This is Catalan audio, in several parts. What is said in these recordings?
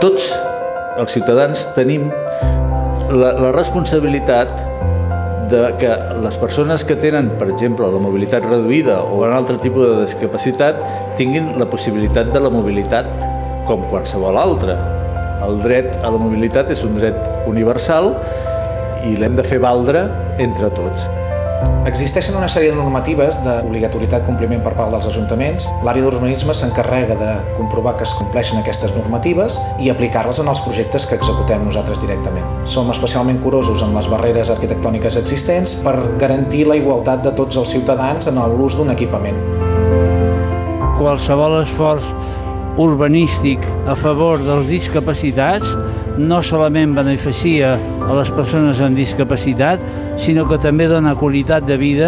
tots els ciutadans tenim la responsabilitat de que les persones que tenen, per exemple, la mobilitat reduïda o un altre tipus de discapacitat tinguin la possibilitat de la mobilitat com qualsevol altre. El dret a la mobilitat és un dret universal i l'hem de fer valdre entre tots. Existeixen una sèrie de normatives d'obligatorietat compliment per part dels ajuntaments. L'àrea d'urbanisme s'encarrega de comprovar que es compleixen aquestes normatives i aplicar-les en els projectes que executem nosaltres directament. Som especialment curosos en les barreres arquitectòniques existents per garantir la igualtat de tots els ciutadans en l'ús d'un equipament. Qualsevol esforç urbanístic a favor dels discapacitats no solament beneficia a les persones amb discapacitat, sinó que també dona qualitat de vida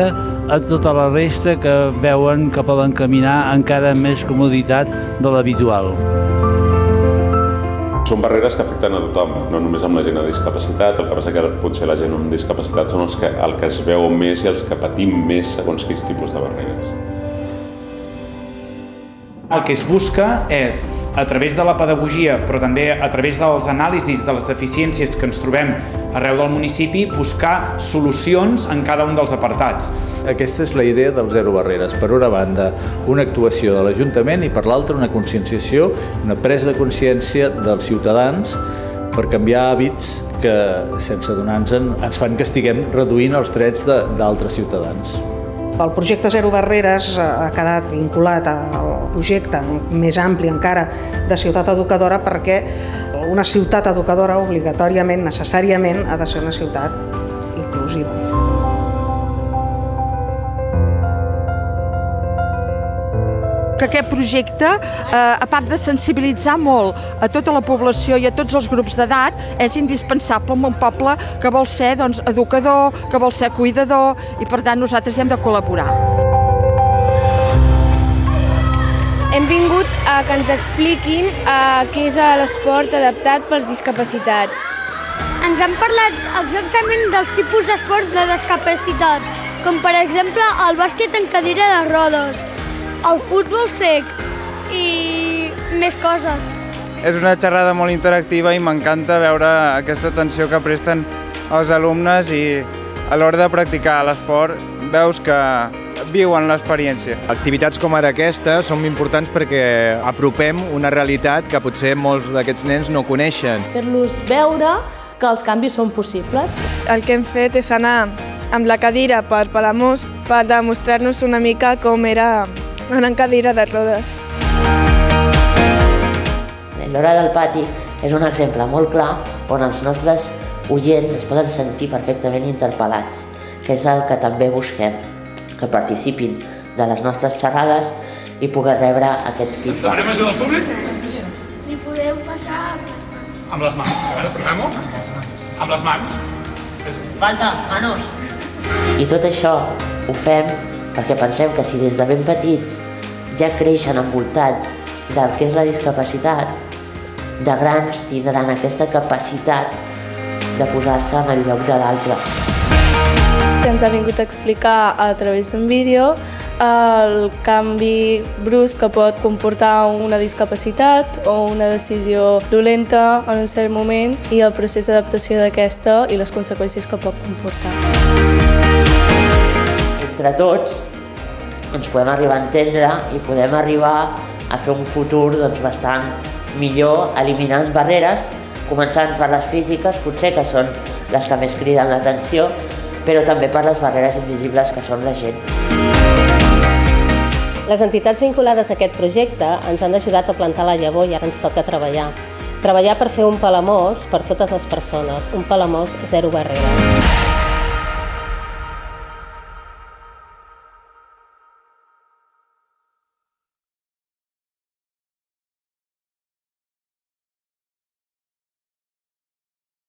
a tota la resta que veuen que poden caminar encara amb més comoditat de l'habitual. Són barreres que afecten a tothom, no només amb la gent amb discapacitat. El que passa que potser la gent amb discapacitat són els que es veuen més i els que patim més segons quins tipus de barreres. El que es busca és, a través de la pedagogia, però també a través dels anàlisis de les deficiències que ens trobem arreu del municipi, buscar solucions en cada un dels apartats. Aquesta és la idea del Zero Barreres. Per una banda, una actuació de l'Ajuntament i per l'altra una conscienciació, una presa de consciència dels ciutadans per canviar hàbits que, sense adonar-nos-en, ens fan que estiguem reduint els drets d'altres ciutadans. El projecte Zero Barreres ha quedat vinculat al projecte més ampli encara de ciutat educadora perquè una ciutat educadora obligatòriament, necessàriament, ha de ser una ciutat inclusiva. Que aquest projecte, a part de sensibilitzar molt a tota la població i a tots els grups d'edat, és indispensable en un poble que vol ser educador, que vol ser cuidador i per tant nosaltres hi hem de col·laborar. Hem vingut a que ens expliquin què és l'esport adaptat pels discapacitats. Ens han parlat exactament dels tipus d'esports de discapacitat, com per exemple el bàsquet en cadira de rodes, el futbol sec i més coses. És una xerrada molt interactiva i m'encanta veure aquesta atenció que presten els alumnes i a l'hora de practicar l'esport veus que viuen l'experiència. Activitats com ara aquesta són importants perquè apropem una realitat que potser molts d'aquests nens no coneixen. Fer-los veure que els canvis són possibles. El que hem fet és anar amb la cadira per Palamós per demostrar-nos una mica com era anar en cadira de rodes. L'hora del pati és un exemple molt clar on els nostres oients es poden sentir perfectament interpel·lats, que és el que també busquem, que participin de les nostres xerrades i poder rebre aquest feedback. Demanem ajuda del públic? Li podeu passar amb les mans. Amb les mans. A veure, provem-ho. Amb les mans. Falta, manos! I tot això ho fem perquè pensem que si des de ben petits ja creixen envoltats del que és la discapacitat, de grans tindran aquesta capacitat de posar-se en el lloc de l'altre. Ens ha vingut a explicar a través d'un vídeo el canvi brusc que pot comportar una discapacitat o una decisió dolenta en un cert moment i el procés d'adaptació d'aquesta i les conseqüències que pot comportar. Entre tots ens podem arribar a entendre i podem arribar a fer un futur bastant millor eliminant barreres, començant per les físiques, potser que són les que més criden l'atenció, però també per les barreres invisibles que són la gent. Les entitats vinculades a aquest projecte ens han ajudat a plantar la llavor i ara ens toca treballar. Treballar per fer un Palamós per totes les persones, un Palamós zero barreres.